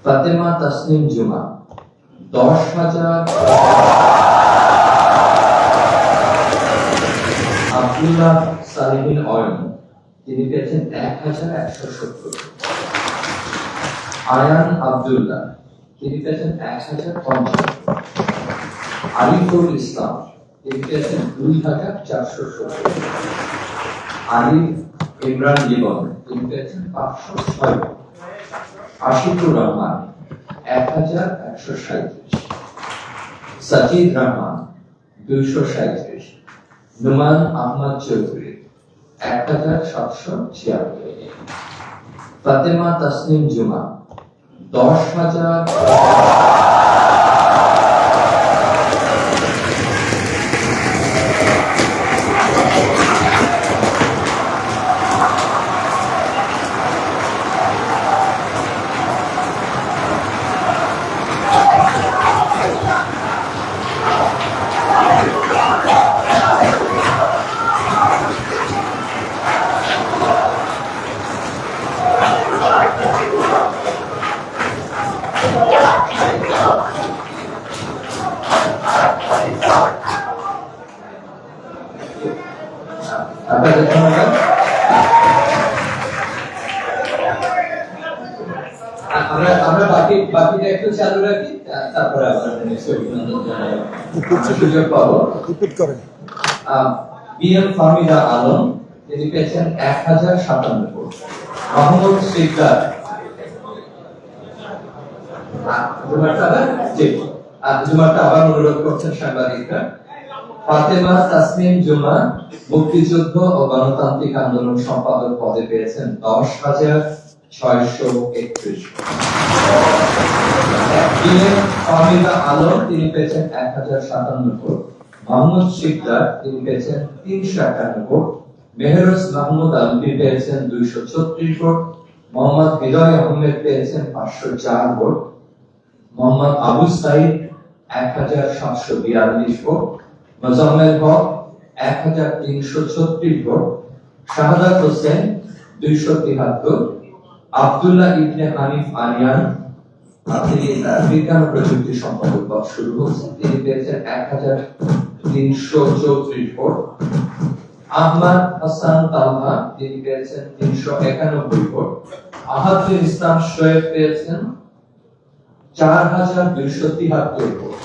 ফাতেমা তাসনিম জুমা 10,000। আব্দুল্লাহ সালিমিন অয়ন তিনি পেয়েছেন 1,170। আয়ান আব্দুল্লাহ তিনি পেয়েছেন 1,050। আরিফুল ইসলাম তিনি পেয়েছেন 2,470। আলিফ ইমরান জীবন তিনি পেয়েছেন 506। আশিকুর রহমান 1,137। সাজিদ রহমান 237। নুমান আহমদ চৌধুরী 1,776। ফাতেমা তাসনিম জুমা 10,000। আপনাদের ধন্যবাদ। আমরা বাকিটা একটু চালু রাখি, তারপরে আপনাদের সুযোগ পাবো। বিএম ফাহমিদা আলম তিনি পেয়েছেন 1,057। মোহাম্মদ শিকদার জুমাটা আবার অনুরোধ করছেন সাংবাদিকরা। ফাতেমা তাসনিম জুমা মুক্তিযুদ্ধ ও গণতান্ত্রিক আন্দোলন সম্পাদক পদে পেয়েছেন 10,631। ফাহমিদা আলম তিনি পেয়েছেন 1,057 ভোট। মোহাম্মদ শিকদার তিনি পেয়েছেন 351 ভোট। মেহরুজ মাহমুদ আলম তিনি পেয়েছেন 236 ভোট। মোহাম্মদ হৃদয় আহমেদ পেয়েছেন 504 vote. Mohammad Abu Saeed 1,742 vote. Mozammel Haque 1,336 vote. Shahadat Hossain 273। Abdullah ইবনে হানিফ আরিয়ান তিনি বিজ্ঞান ও প্রযুক্তি সম্পাদক পদ শুরু হচ্ছে, তিনি পেয়েছেন 1,334 ভোট। আহমদ হাসান তালহা তিনি পেয়েছেন 391 ভোট। আহাদুল ইসলাম শোয়েব পেয়েছেন 4,273 ভোট।